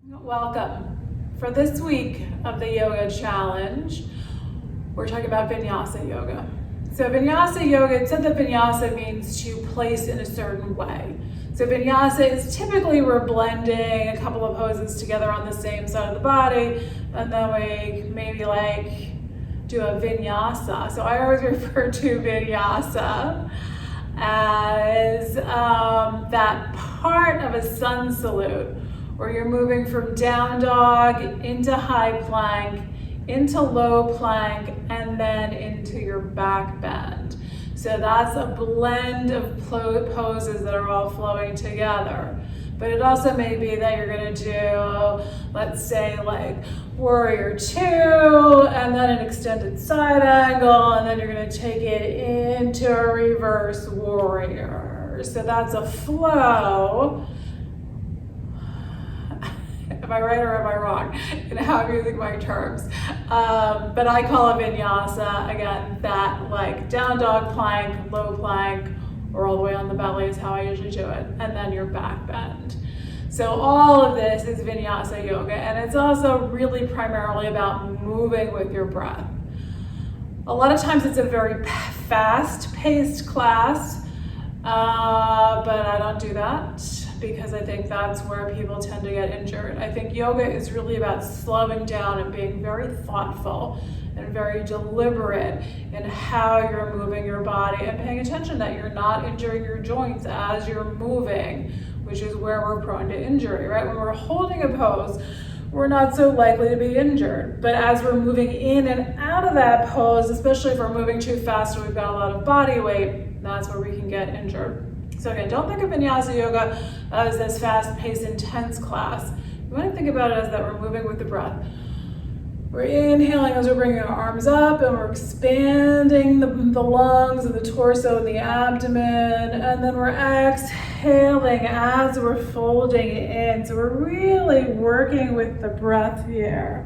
Welcome. For this week of the yoga challenge, we're talking about Vinyasa yoga. So Vinyasa yoga, it said that Vinyasa means to place in a certain way. So Vinyasa is typically we're blending a couple of poses together on the same side of the body, and then we maybe do a Vinyasa. So I always refer to Vinyasa as that part of a sun salute where you're moving from down dog into high plank, into low plank, and then into your back bend. So that's a blend of poses that are all flowing together. But it also may be that you're gonna do, let's say warrior two, and then an extended side angle, and then you're gonna take it into a reverse warrior. So that's a flow. Am I right or am I wrong in how I'm using my terms? But I call it Vinyasa, again, that down dog plank, low plank, or all the way on the belly is how I usually do it, and then your back bend. So all of this is Vinyasa yoga, and it's also really primarily about moving with your breath. A lot of times it's a very fast-paced class, but I don't do that because I think that's where people tend to get injured. I think yoga is really about slowing down and being very thoughtful and very deliberate in how you're moving your body and paying attention that you're not injuring your joints as you're moving, which is where we're prone to injury, right? When we're holding a pose, we're not so likely to be injured. But as we're moving in and out of that pose, especially if we're moving too fast or we've got a lot of body weight, that's where we can get injured. So again, don't think of Vinyasa yoga as this fast-paced, intense class. You want to think about it as that we're moving with the breath. We're inhaling as we're bringing our arms up, and we're expanding the lungs and the torso and the abdomen, and then we're exhaling as we're folding in. So we're really working with the breath here.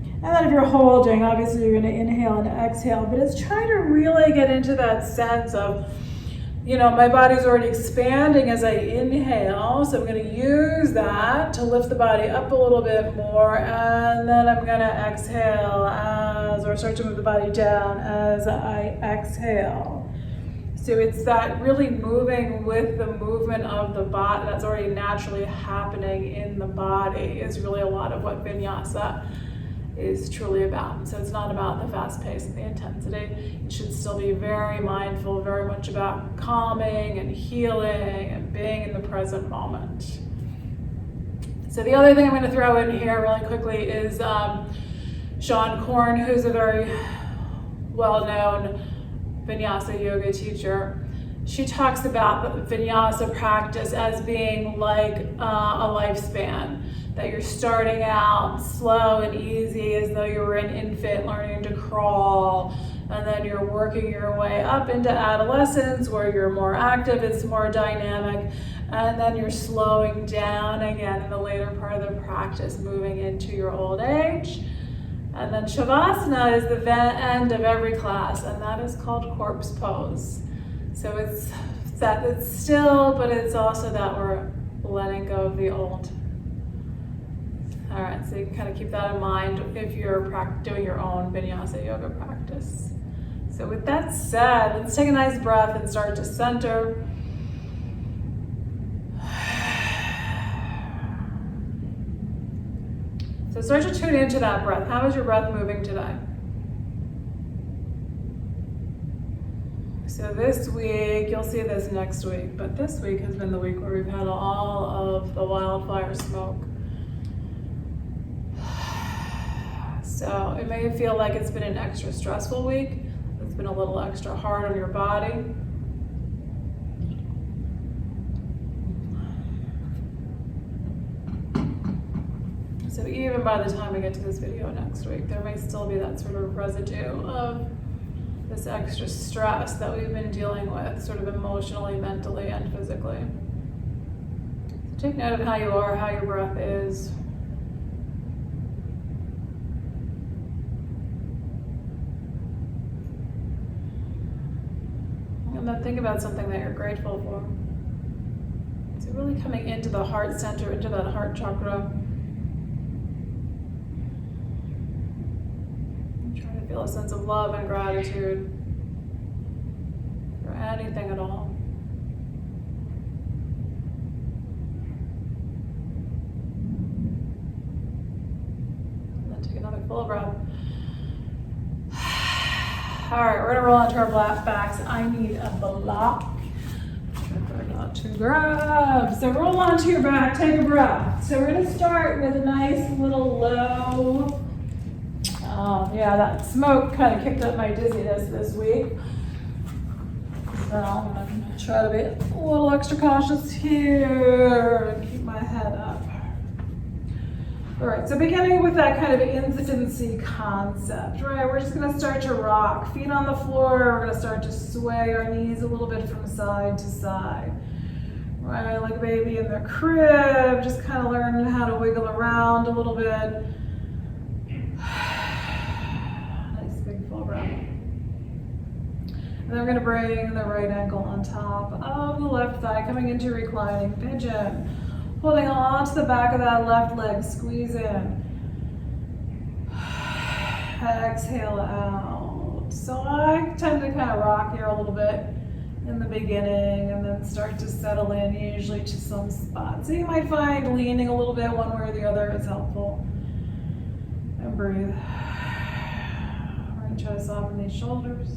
And then if you're holding, obviously you're going to inhale and exhale, but it's trying to really get into that sense of, my body's already expanding as I inhale, so I'm going to use that to lift the body up a little bit more, and then I'm going to exhale or start to move the body down as I exhale. So it's that really moving with the movement of the body that's already naturally happening in the body is really a lot of what Vinyasa is truly about. So it's not about the fast pace and the intensity. It should still be very mindful, very much about calming and healing and being in the present moment. So the other thing I'm going to throw in here really quickly is Sean Korn, who's a very well-known Vinyasa yoga teacher. She talks about the Vinyasa practice as being like a lifespan, that you're starting out slow and easy as though you were an infant learning to crawl, and then you're working your way up into adolescence where you're more active, it's more dynamic, and then you're slowing down again in the later part of the practice, moving into your old age. And then Shavasana is the end of every class, and that is called corpse pose. So it's that it's still, but it's also that we're letting go of the old. All right, so you can kind of keep that in mind if you're doing your own Vinyasa yoga practice. So with that said, let's take a nice breath and start to center. So start to tune into that breath. How is your breath moving today? So this week, you'll see this next week, but this week has been the week where we've had all of the wildfire smoke. So it may feel like it's been an extra stressful week. It's been a little extra hard on your body. So even by the time we get to this video next week, there may still be that sort of residue of this extra stress that we've been dealing with, sort of emotionally, mentally, and physically. So take note of how you are, how your breath is. And then think about something that you're grateful for. So really coming into the heart center, into that heart chakra. feel a sense of love and gratitude for anything at all. And then take another full breath. All right, we're gonna roll onto our flat backs. I need a block. Not to grab. So roll onto your back, take a breath. So we're gonna start with a nice little low. Yeah, that smoke kind of kicked up my dizziness this week. So I'm gonna try to be a little extra cautious here and keep my head up. All right, so beginning with that kind of instancy concept, right? We're just gonna start to rock, feet on the floor. We're gonna start to sway our knees a little bit from side to side, right? Like a baby in their crib, just kind of learning how to wiggle around a little bit. Nice big full breath. And then we're gonna bring the right ankle on top of the left thigh, coming into reclining pigeon. Holding on to the back of that left leg, squeeze in. Exhale out. So I tend to kind of rock here a little bit in the beginning and then start to settle in usually to some spot. So you might find leaning a little bit one way or the other is helpful. And breathe. We're going to try to soften these shoulders.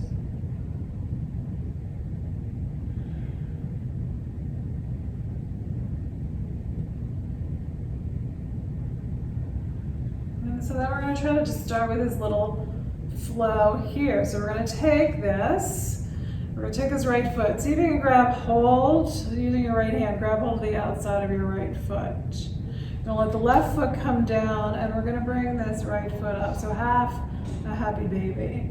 So then we're going to try to just start with this little flow here. So we're going to take this, right foot. See if you can grab hold, using your right hand, grab hold of the outside of your right foot. Now let the left foot come down and we're going to bring this right foot up. So half a happy baby.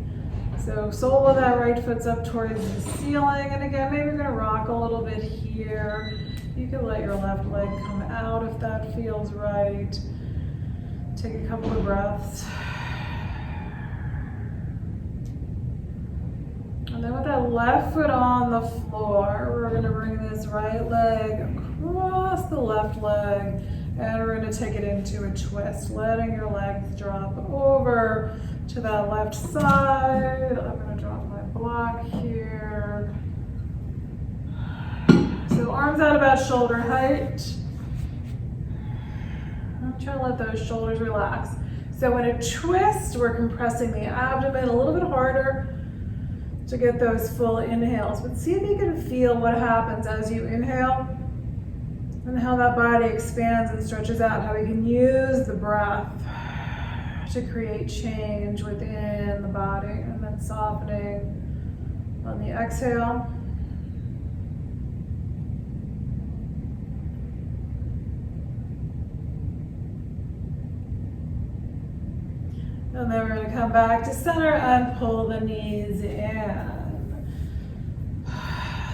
So sole of that right foot's up towards the ceiling. And again, maybe you're going to rock a little bit here. You can let your left leg come out if that feels right. Take a couple of breaths. And then with that left foot on the floor, we're going to bring this right leg across the left leg and we're going to take it into a twist, letting your legs drop over to that left side. I'm going to drop my block here. So arms out about shoulder height. Try to let those shoulders relax. So in a twist, we're compressing the abdomen a little bit harder to get those full inhales. But see if you can feel what happens as you inhale and how that body expands and stretches out, how we can use the breath to create change within the body, and then softening on the exhale. And then we're going to come back to center and pull the knees in.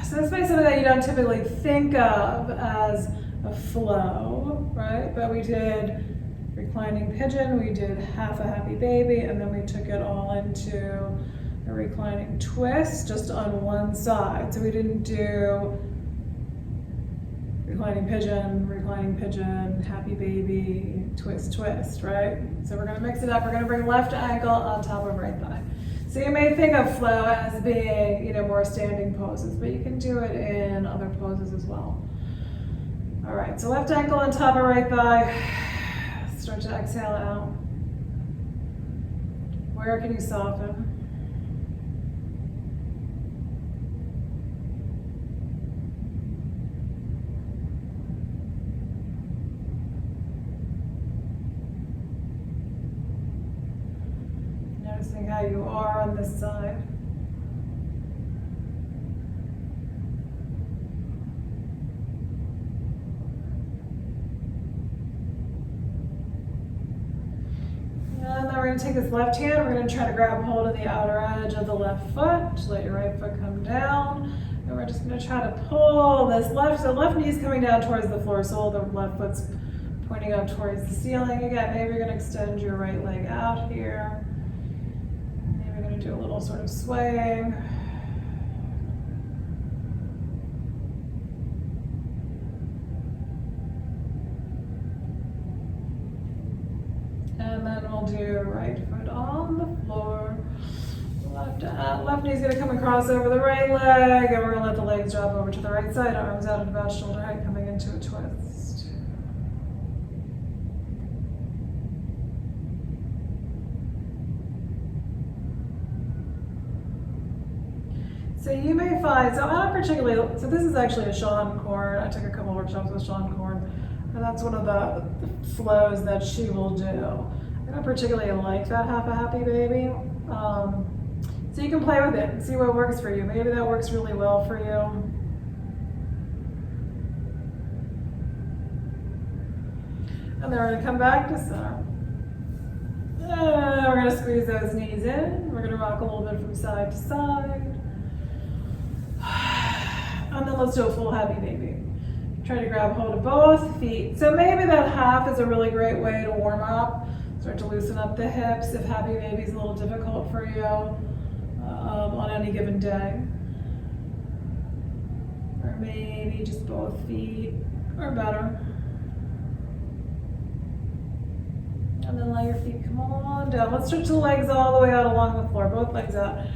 So this might be something that you don't typically think of as a flow, right? But we did reclining pigeon, we did half a happy baby, and then we took it all into a reclining twist just on one side. So we didn't do reclining pigeon, happy baby, twist, twist, right? So we're gonna mix it up. We're gonna bring left ankle on top of right thigh. So you may think of flow as being, more standing poses, but you can do it in other poses as well. All right, so left ankle on top of right thigh. Start to exhale out. Where can you soften? Noticing how you are on this side. And then we're going to take this left hand, we're going to try to grab hold of the outer edge of the left foot. Let your right foot come down. And we're just going to try to pull this left, so left knee's coming down towards the floor, so the left foot's pointing up towards the ceiling. Again, maybe you're going to extend your right leg out here. Maybe you're going to do a little sort of swaying. And then we'll do your right foot on the floor. Left knee's gonna come across over the right leg, and we're gonna let the legs drop over to the right side, arms out at about shoulder height, coming into a twist. So you may find, so I don't particularly, so this is actually a Sean Corn. I took a couple workshops with Sean Corn, and that's one of the flows that she will do. I don't particularly like that half a happy baby. So you can play with it and see what works for you. Maybe that works really well for you. And then we're gonna come back to center. And we're gonna squeeze those knees in. We're gonna rock a little bit from side to side. And then let's do a full happy baby. Try to grab hold of both feet. So maybe that half is a really great way to warm up. Start to loosen up the hips if happy baby is a little difficult for you on any given day. Or maybe just both feet or better. And then let your feet come on down. Let's stretch the legs all the way out along the floor, both legs out.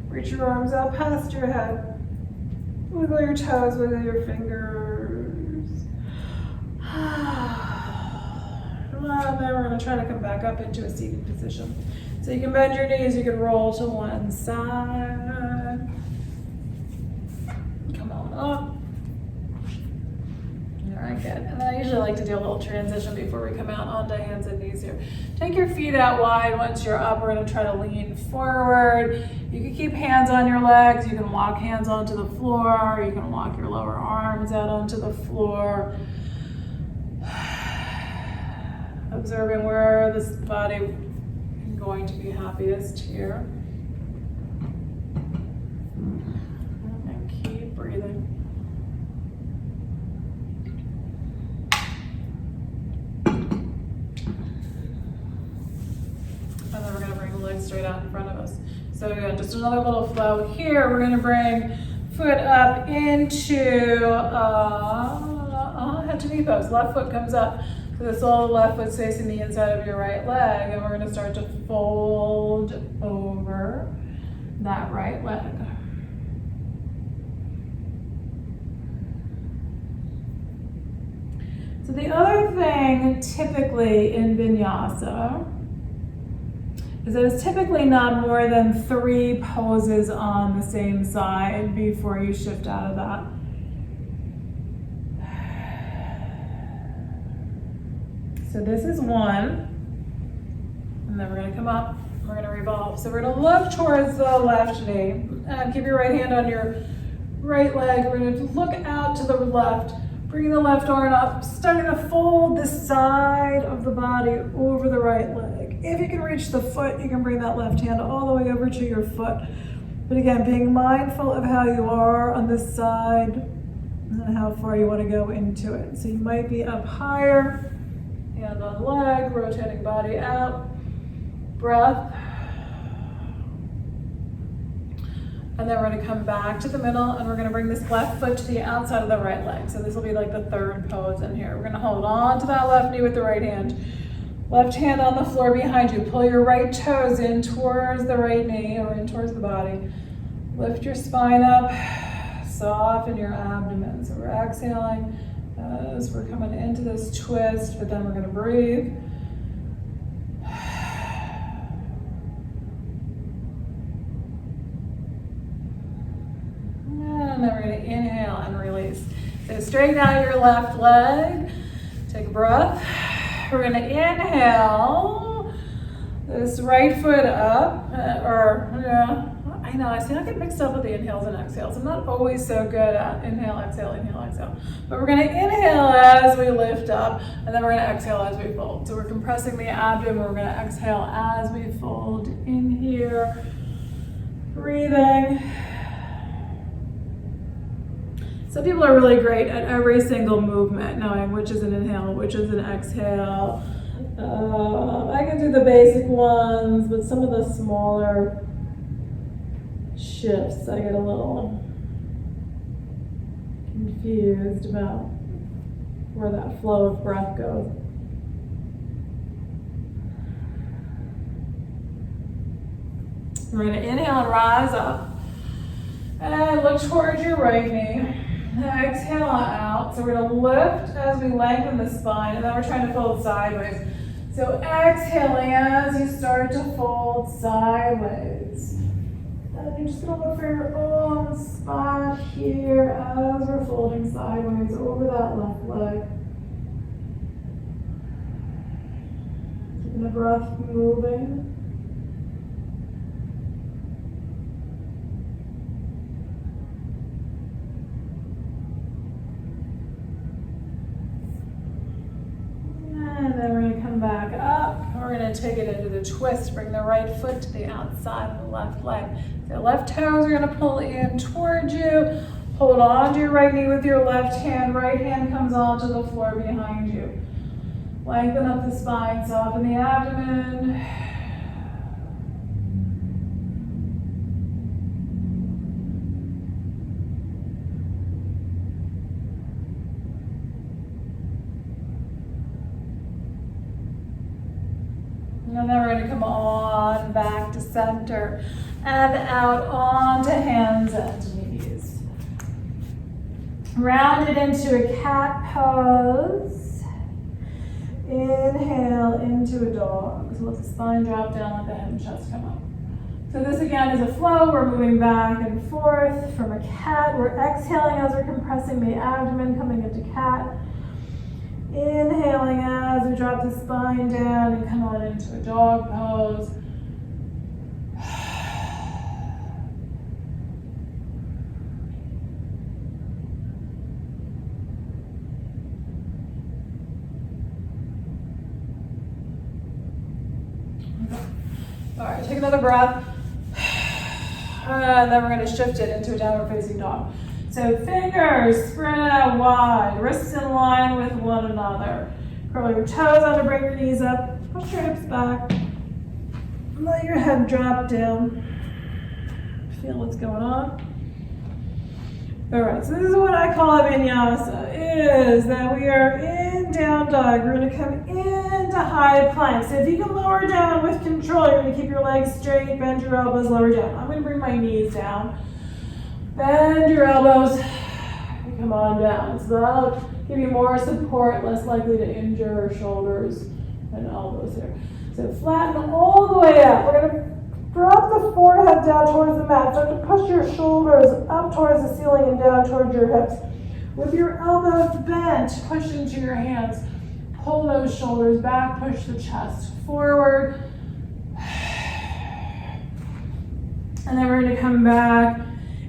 Reach your arms out past your head. Wiggle your toes, wiggle your fingers. And then we're going to try to come back up into a seated position. So you can bend your knees, you can roll to one side. Come on up. All right, good. And I usually like to do a little transition before we come out onto hands and knees here. Take your feet out wide. Once you're up, we're going to try to lean forward. You can keep hands on your legs. You can walk hands onto the floor. You can walk your lower arms out onto the floor. Observing where this body is going to be happiest here. And keep breathing. And then we're going to bring the legs straight out in front of us. So again, just another little flow here. We're going to bring foot up into head to knee pose. Left foot comes up. So this whole left foot's facing the inside of your right leg, and we're going to start to fold over that right leg. So the other thing typically in Vinyasa is that it's typically not more than 3 poses on the same side before you shift out of that. So this is one, and then we're going to come up, we're going to revolve. So we're going to look towards the left knee, and keep your right hand on your right leg. We're going to look out to the left, bring the left arm up, starting to fold the side of the body over the right leg. If you can reach the foot, you can bring that left hand all the way over to your foot. But again, being mindful of how you are on this side and how far you want to go into it. So you might be up higher, hand on leg, rotating body out, breath. And then we're going to come back to the middle, and we're going to bring this left foot to the outside of the right leg. So this will be like the third pose in here. We're going to hold on to that left knee with the right hand. Left hand on the floor behind you. Pull your right toes in towards the right knee or in towards the body. Lift your spine up. Soften your abdomen. So we're exhaling as we're coming into this twist, but then we're going to breathe. And then we're going to inhale and release. So straighten out your left leg. Take a breath. We're going to inhale this right foot up, I know, I get mixed up with the inhales and exhales. I'm not always so good at inhale, exhale. But we're going to inhale as we lift up, and then we're going to exhale as we fold. So we're compressing the abdomen. We're going to exhale as we fold in here. Breathing. Some people are really great at every single movement, knowing which is an inhale, which is an exhale. I can do the basic ones, but some of the smaller shifts, I get a little confused about where that flow of breath goes. We're gonna inhale and rise up. And look towards your right knee. Exhale out. So we're gonna lift as we lengthen the spine, and then we're trying to fold sideways. So exhaling as you start to fold sideways. And you're just gonna look for your own spot here as we're folding sideways over that left leg. Keeping the breath moving. And then we're going to come back up. We're going to take it into the twist. Bring the right foot to the outside of the left leg. The left toes are going to pull in towards you. Hold on to your right knee with your left hand. Right hand comes onto the floor behind you. Lengthen up the spine, soften the abdomen. And then we're going to come on back to center and out onto hands and knees. Round it into a cat pose. Inhale into a dog. So let the spine drop down, let the head and chest come up. So this again is a flow. We're moving back and forth from a cat. We're exhaling as we're compressing the abdomen, coming into cat. Inhaling as we drop the spine down and come on into a dog pose. All right, take another breath. And then we're going to shift it into a downward facing dog. So fingers spread out wide, wrists in line with one another. Curl your toes under, bring your knees up, push your hips back. Let your head drop down. Feel what's going on. All right, so this is what I call a vinyasa, is that we are in down dog. We're going to come into high plank. So if you can lower down with control, you're going to keep your legs straight, bend your elbows, lower down. I'm going to bring my knees down. Bend your elbows and come on down. So that'll give you more support, less likely to injure your shoulders and elbows here. So flatten all the way up. We're going to drop the forehead down towards the mat. Start to push your shoulders up towards the ceiling and down towards your hips. With your elbows bent, push into your hands. Pull those shoulders back, push the chest forward. And then we're going to come back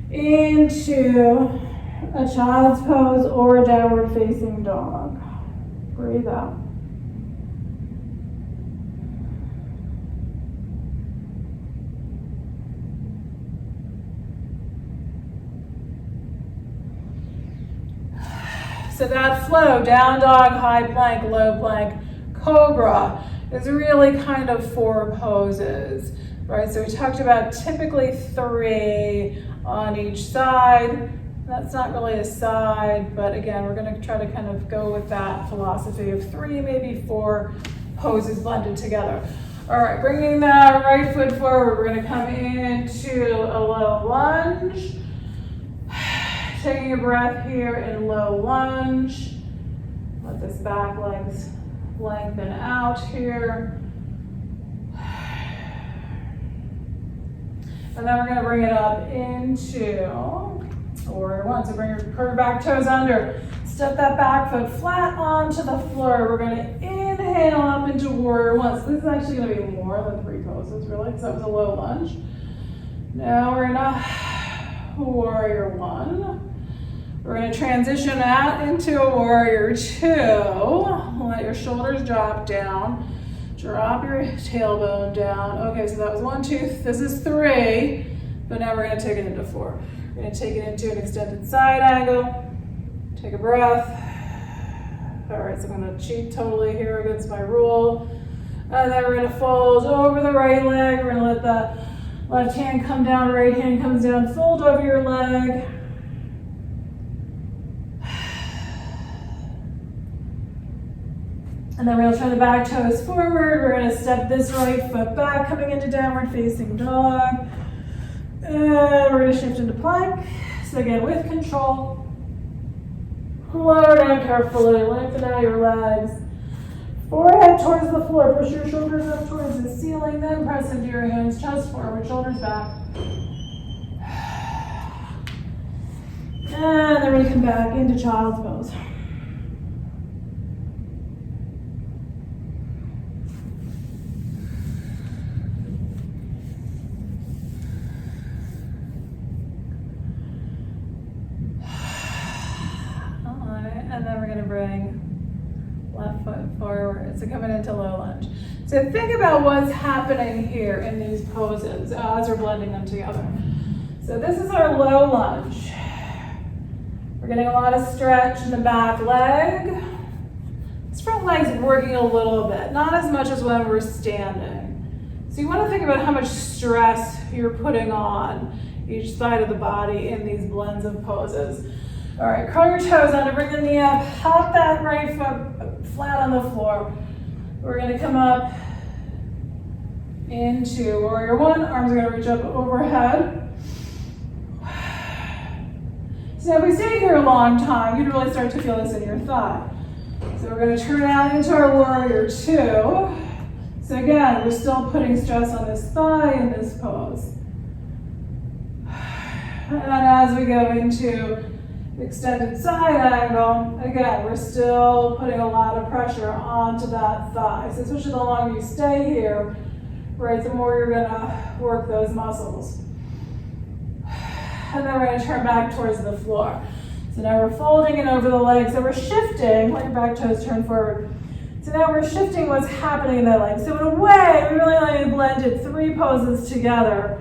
into a child's pose or a downward facing dog. Breathe out. So that flow, down dog, high plank, low plank, cobra, is really kind of 4 poses, right? So we talked about typically 3 on each side. That's not really a side, but again, we're going to try to kind of go with that philosophy of 3, maybe 4 poses blended together. All right, bringing that right foot forward, we're going to come into a low lunge. Taking a breath here in low lunge. Let this back legs lengthen out here. And then we're going to bring it up into warrior one. So bring your back toes under. Step that back foot flat onto the floor. We're going to inhale up into warrior one. So this is actually going to be more than 3 poses, really. So it was a low lunge. Now we're in a warrior one. We're going to transition out into a warrior 2. Let your shoulders drop down. Drop your tailbone down. Okay, so that was 1, 2. This is 3. But now we're going to take it into 4. We're going to take it into an extended side angle. Take a breath. All right, so I'm going to cheat totally here against my rule. And then we're going to fold over the right leg. We're going to let the left hand come down, right hand comes down. Fold over your leg. And then we're gonna turn the back toes forward. We're gonna step this right foot back, coming into downward facing dog. And we're gonna shift into plank. So again, with control. Lower down carefully, lengthen out your legs. Forehead towards the floor, push your shoulders up towards the ceiling, then press into your hands, chest forward, shoulders back. And then we come back into child's pose. And then we're going to bring left foot forward. So coming into low lunge. So think about what's happening here in these poses as we're blending them together. So this is our low lunge. We're getting a lot of stretch in the back leg. This front leg's working a little bit, not as much as when we're standing. So you want to think about how much stress you're putting on each side of the body in these blends of poses. All right, curl your toes under, bring the knee up, hop that right foot flat on the floor. We're gonna come up into warrior one, arms are gonna reach up overhead. So if we stay here a long time, you'd really start to feel this in your thigh. So we're gonna turn out into our warrior two. So again, we're still putting stress on this thigh in this pose. And as we go into extended side angle, again, we're still putting a lot of pressure onto that thigh. So especially the longer you stay here, right, the more you're gonna work those muscles. And then we're gonna turn back towards the floor. So now we're folding it over the legs. So we're shifting, let your back toes turn forward. So now we're shifting what's happening in that leg. So in a way, we really only blended three poses together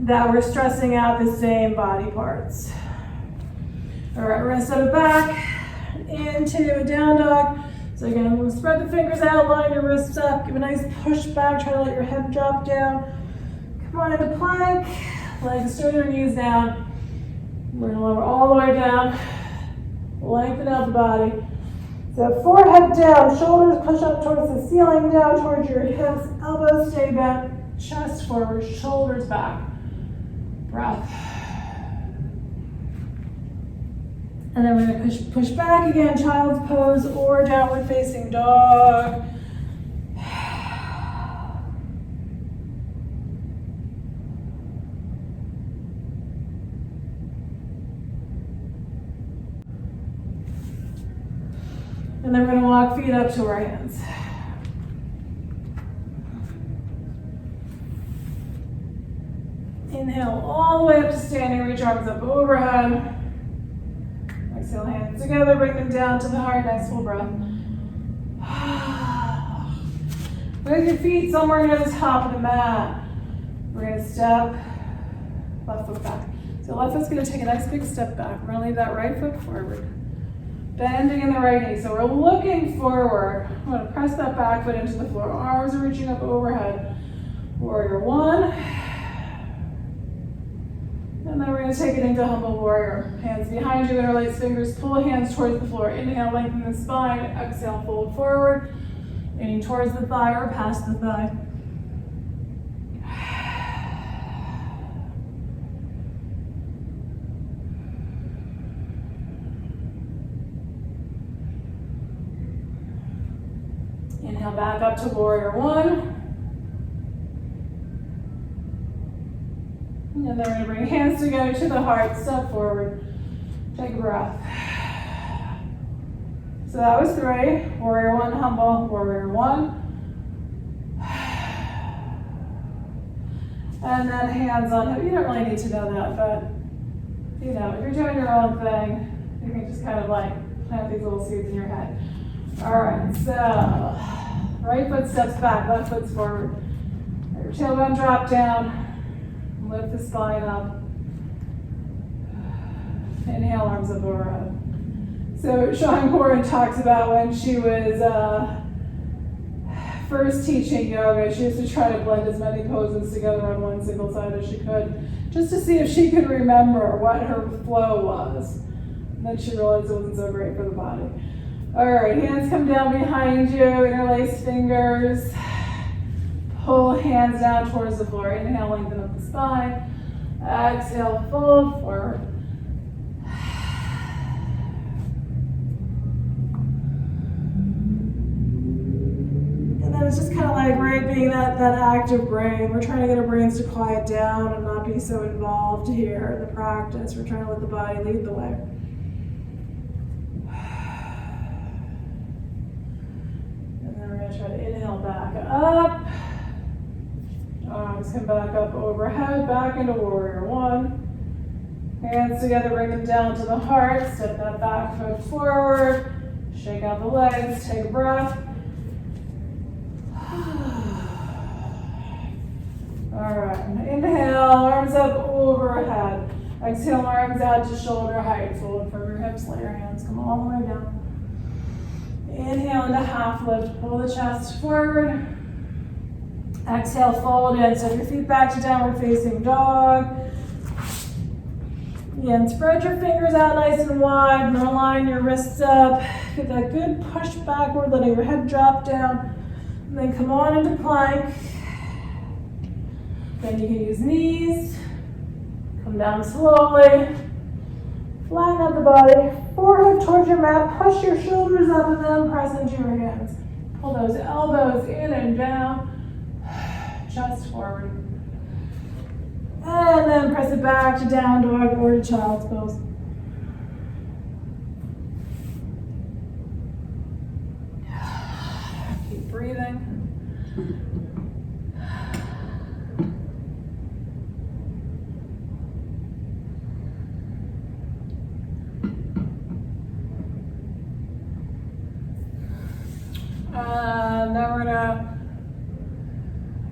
that we're stressing out the same body parts. All right, we're gonna step it back into a down dog. So again, we'll spread the fingers out, line your wrists up, give a nice push back, try to let your head drop down. Come on into plank, legs straight or knees down. We're gonna lower all the way down, lengthen out the body. So forehead down, shoulders push up towards the ceiling, down towards your hips, elbows stay bent, chest forward, shoulders back. Breath. And then we're going to push back again, child's pose or downward facing dog. And then we're going to walk feet up to our hands. Inhale all the way up to standing, reach arms up overhead. Exhale, hands together, bring them down to the heart, nice full breath. Move your feet somewhere near the top of the mat. We're gonna step left foot back. So left foot's gonna take a nice big step back. We're gonna leave that right foot forward. Bending in the right knee, so we're looking forward. I'm gonna press that back foot into the floor. Arms are reaching up overhead. Warrior one. And then we're going to take it into humble warrior. Hands behind you, interlace fingers, pull hands towards the floor. Inhale, lengthen the spine. Exhale, fold forward. Leaning towards the thigh or past the thigh. Inhale, back up to warrior one. And then we're going to bring hands together to the heart, step forward, take a breath. So that was three. Warrior one, humble, warrior one. And then hands on hip. You don't really need to know that, but you know, if you're doing your own thing, you can just kind of like plant these little seeds in your head. All right, so right foot steps back, left foot's forward. Let your tailbone drop down. Lift the spine up. Inhale, arms up overhead. So Shawn Gordon talks about when she was first teaching yoga, she used to try to blend as many poses together on one single side as she could, just to see if she could remember what her flow was. And then she realized it wasn't so great for the body. All right, hands come down behind you, interlace fingers. Pull hands down towards the floor. Inhale, lengthen up the spine. Exhale, fold forward. And then it's just kind of like, right, being that active brain. We're trying to get our brains to quiet down and not be so involved here in the practice. We're trying to let the body lead the way. And then we're going to try to inhale back up. Arms come back up overhead, back into warrior one. Hands together, bring them down to the heart. Step that back foot forward. Shake out the legs, take a breath. All right, inhale, arms up overhead. Exhale, arms out to shoulder height. Fold from your hips, let your hands come all the way down. Inhale into half lift, pull the chest forward. Exhale, fold in. Step your feet back to downward facing dog. Again, spread your fingers out nice and wide and align your wrists up. Get that good push backward, letting your head drop down. And then come on into plank. Then you can use knees. Come down slowly. Flatten out the body. Forehead towards your mat. Push your shoulders up and then press into your hands. Pull those elbows in and down. Chest forward. And then press it back to down dog or to child's pose. Keep breathing. Now we're gonna,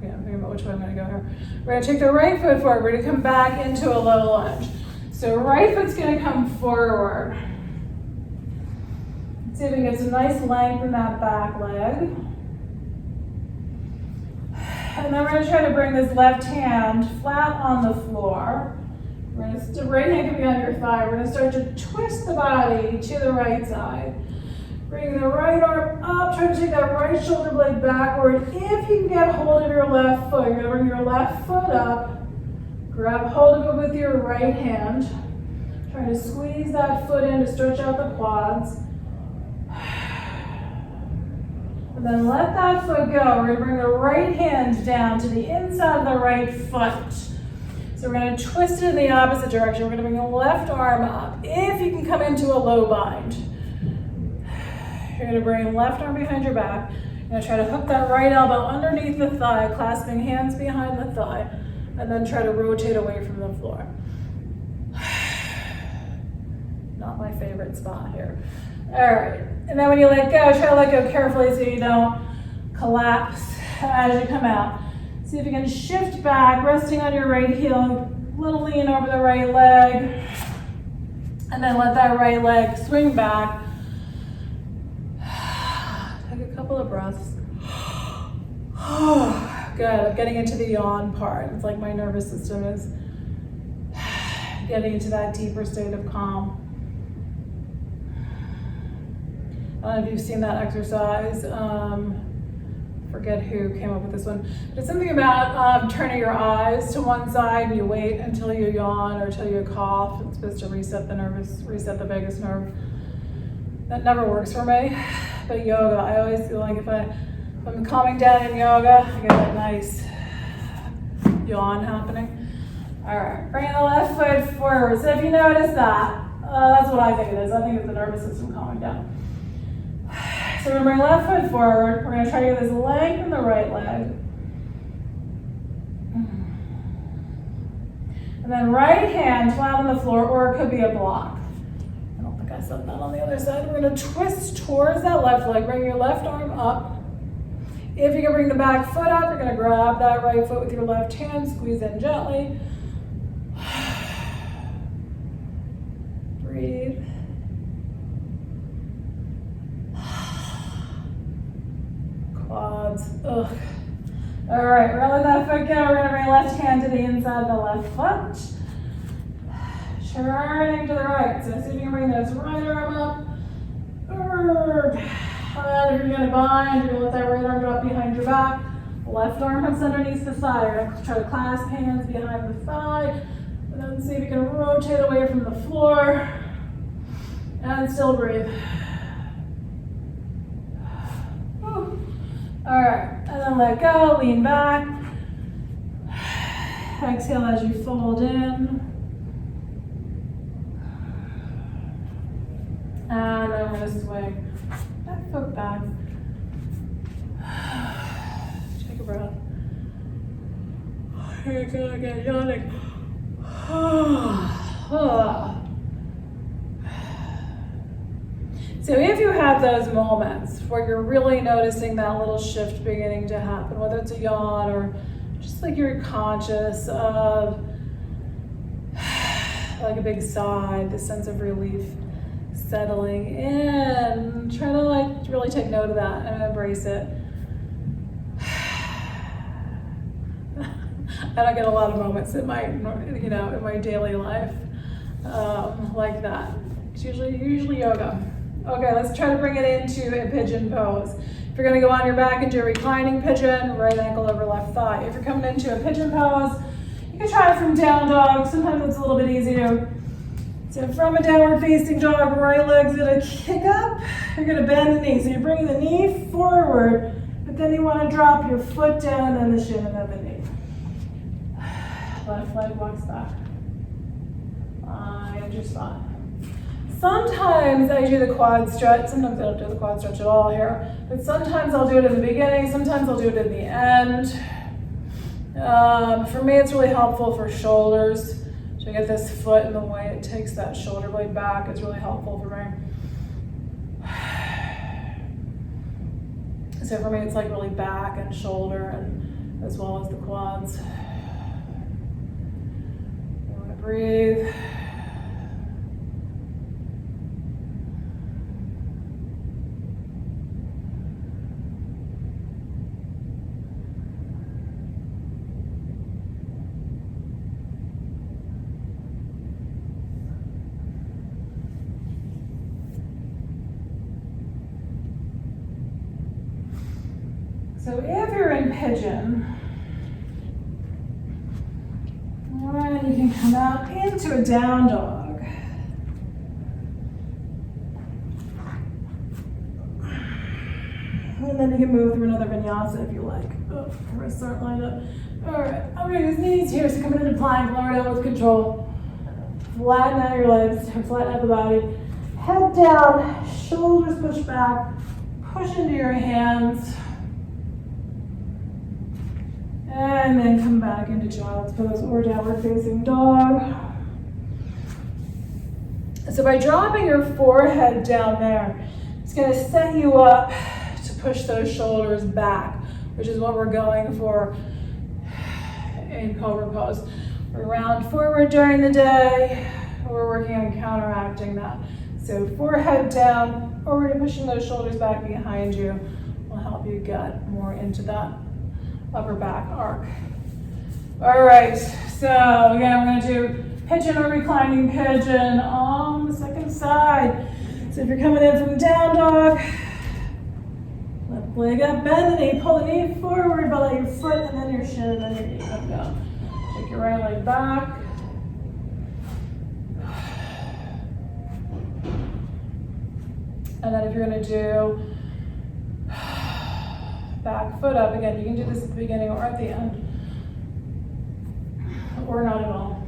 I'm thinking about which way I'm gonna go here. We're gonna take the right foot forward. We're gonna come back into a low lunge. So right foot's gonna come forward. Let's see if we can get some nice length in that back leg. And then we're gonna try to bring this left hand flat on the floor. The right hand can be on your thigh. We're gonna start to twist the body to the right side. Bring the right arm up, try to take that right shoulder blade backward. If you can get hold of your left foot, you're gonna bring your left foot up, grab hold of it with your right hand. Try to squeeze that foot in to stretch out the quads. And then let that foot go. We're gonna bring the right hand down to the inside of the right foot. So we're gonna twist it in the opposite direction. We're gonna bring the left arm up. If you can come into a low bind. You're gonna bring left arm behind your back. You're gonna try to hook that right elbow underneath the thigh, clasping hands behind the thigh, and then try to rotate away from the floor. Not my favorite spot here. All right, and then when you let go, try to let go carefully so you don't collapse as you come out. See if you can shift back, resting on your right heel, little lean over the right leg, and then let that right leg swing back. Take a couple of breaths. Good, I'm getting into the yawn part. It's like my nervous system is getting into that deeper state of calm. I don't know if you've seen that exercise. Forget who came up with this one. But it's something about turning your eyes to one side and you wait until you yawn or until you cough. It's supposed to reset the vagus nerve. That never works for me. But yoga, I always feel like if I'm calming down in yoga, I get that nice yawn happening. All right, bring the left foot forward. So if you notice that, that's what I think it is. I think it's the nervous system calming down. So we're gonna bring left foot forward. We're gonna try to get this length in the right leg. And then right hand flat on the floor, or it could be a block. I don't think I said that on the other side. We're gonna twist towards that left leg. Bring your left arm up. If you can bring the back foot up, you're gonna grab that right foot with your left hand, squeeze in gently. Breathe. Quads. Ugh. All right, we're gonna let that foot go. We're gonna bring left hand to the inside of the left foot. Turning to the right. So see if you can bring this right arm up. And if you're going to bind, you're going to let that right arm drop behind your back. Left arm comes underneath the thigh. You're going to try to clasp hands behind the thigh. And then see if you can rotate away from the floor. And still breathe. All right, and then let go, lean back. Exhale as you fold in. And then we're gonna swing that foot back. Take a breath. Here we go again, yawning. So if you have those moments where you're really noticing that little shift beginning to happen, whether it's a yawn or just like you're conscious of like a big sigh, the sense of relief settling in, try to like really take note of that and embrace it. I don't get a lot of moments in my, in my daily life like that. It's usually yoga. Okay, let's try to bring it into a pigeon pose. If you're gonna go on your back into a reclining pigeon, right ankle over left thigh. If you're coming into a pigeon pose, you can try it from down dog. Sometimes it's a little bit easier. So from a downward facing dog, right leg's gonna kick up. You're gonna bend the knee. So you're bringing the knee forward, but then you wanna drop your foot down and then the shin and then the knee. Left leg walks back. Find your spot. Sometimes I do the quad stretch. Sometimes I don't do the quad stretch at all here. But sometimes I'll do it in the beginning. Sometimes I'll do it in the end. For me, it's really helpful for shoulders. To get this foot in the way it takes that shoulder blade back is really helpful for me. So for me, it's like really back and shoulder and as well as the quads. You want to breathe. So if you're in pigeon, then you can come out into a down dog. And then you can move through another vinyasa if you like. Oh, wrists aren't lined up. All right, I'm gonna use knees here, so coming into plank, lower down with control. Flatten out your legs, or flatten out the body. Head down, shoulders push back, push into your hands. And then come back into child's pose or downward facing dog. So by dropping your forehead down there, it's going to set you up to push those shoulders back, which is what we're going for in cobra pose. We round forward during the day. We're working on counteracting that. So forehead down, already pushing those shoulders back behind you will help you get more into that upper back arc. All right, so again, we're gonna do pigeon or reclining pigeon on the second side. So if you're coming in from down dog, left leg up, bend the knee, pull the knee forward, but let your foot and then your shin and then your knee come down. Take your right leg back. And then if you're gonna do back foot up, again, you can do this at the beginning or at the end, or not at all.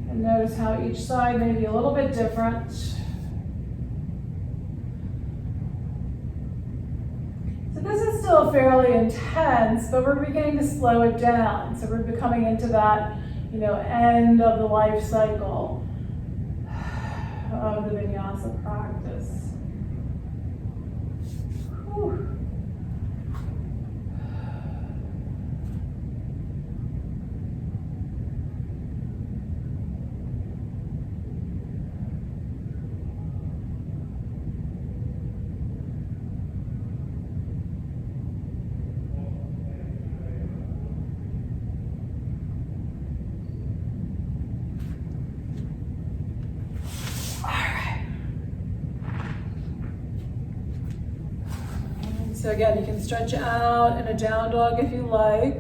And notice how each side may be a little bit different. So this is still fairly intense, but we're beginning to slow it down. So we're coming into that, end of the life cycle of the Vinyasa practice. Whew. So again, you can stretch out in a down dog if you like.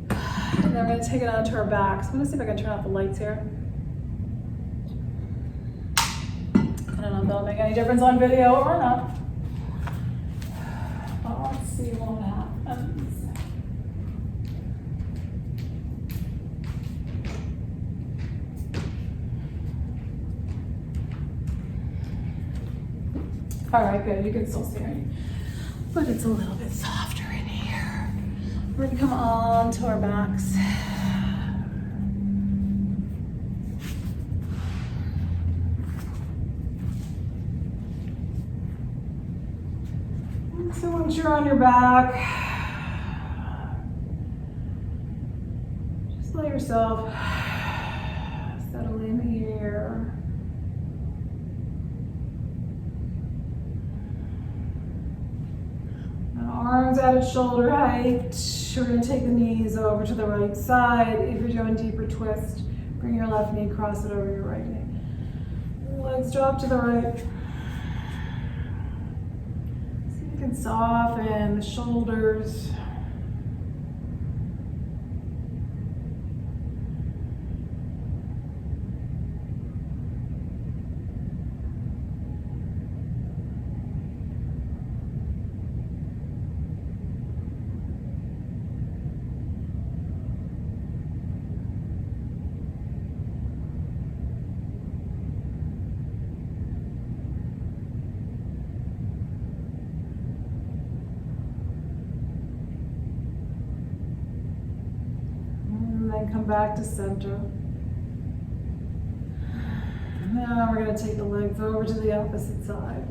And then we're gonna take it onto our backs. I'm gonna see if I can turn off the lights here. I don't know if that'll make any difference on video or not. But let's see what happens. All right, good, you can still see me. But it's a little bit softer in here. We're gonna come on to our backs. And so once you're on your back, just let yourself settle in here. Arms at its shoulder height. We're going to take the knees over to the right side. If you're doing deeper twist, bring your left knee, cross it over your right knee. Legs drop to the right. See if you can soften the shoulders. Come back to center. Now we're going to take the legs over to the opposite side.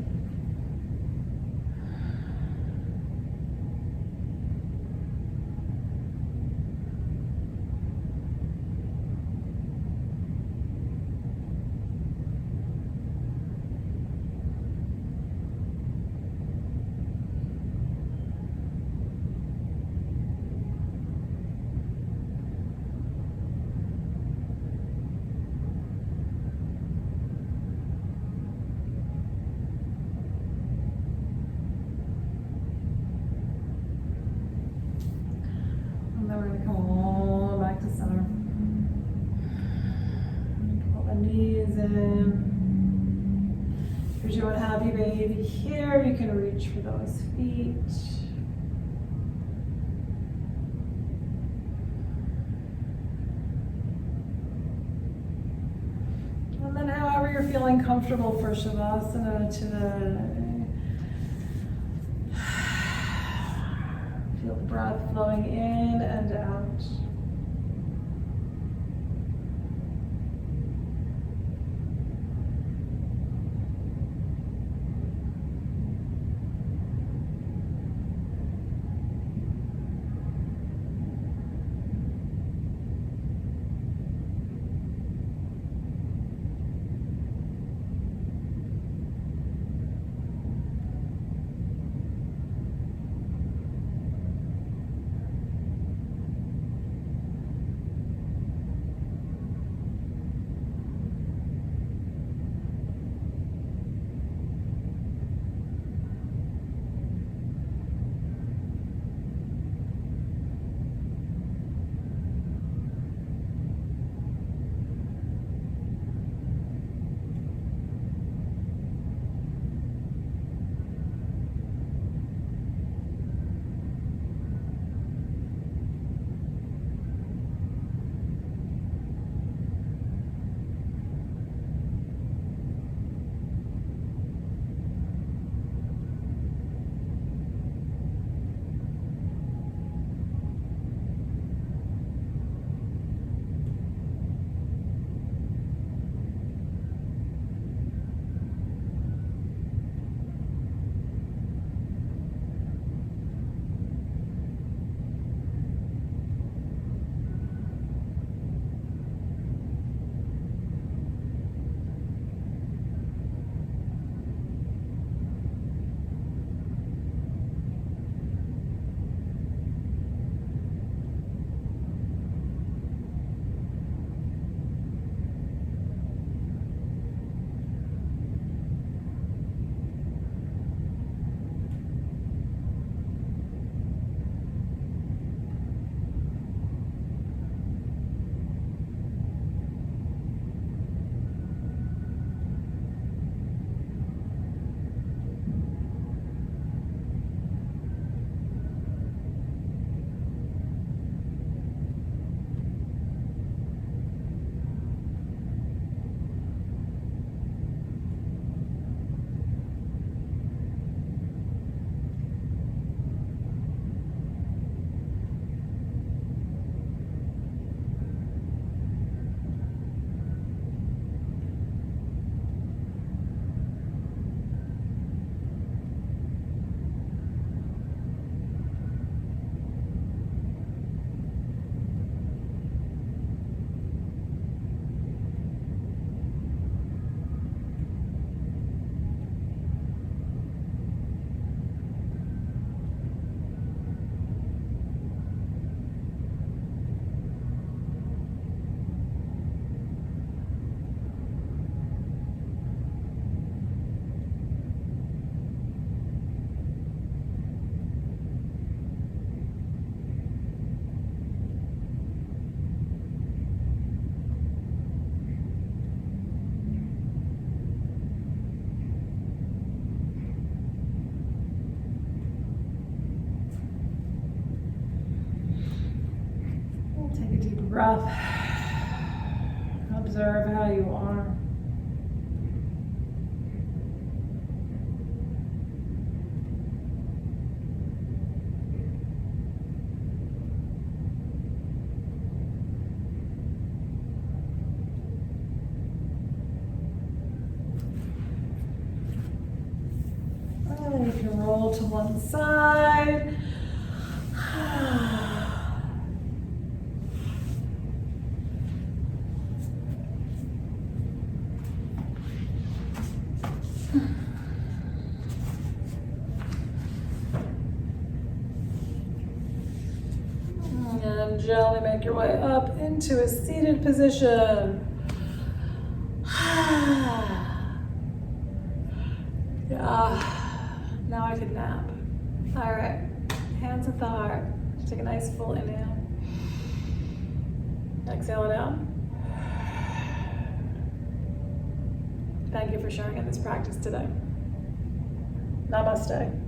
If you're doing happy baby here, you can reach for those feet. And then however you're feeling comfortable for Shavasana feel the breath flowing in and out. breath. Observe how you are. And you can roll to one side. And gently make your way up into a seated position. Yeah. Now I can nap. All right, hands at the heart. Take a nice full inhale. Exhale it out. Thank you for sharing in this practice today. Namaste.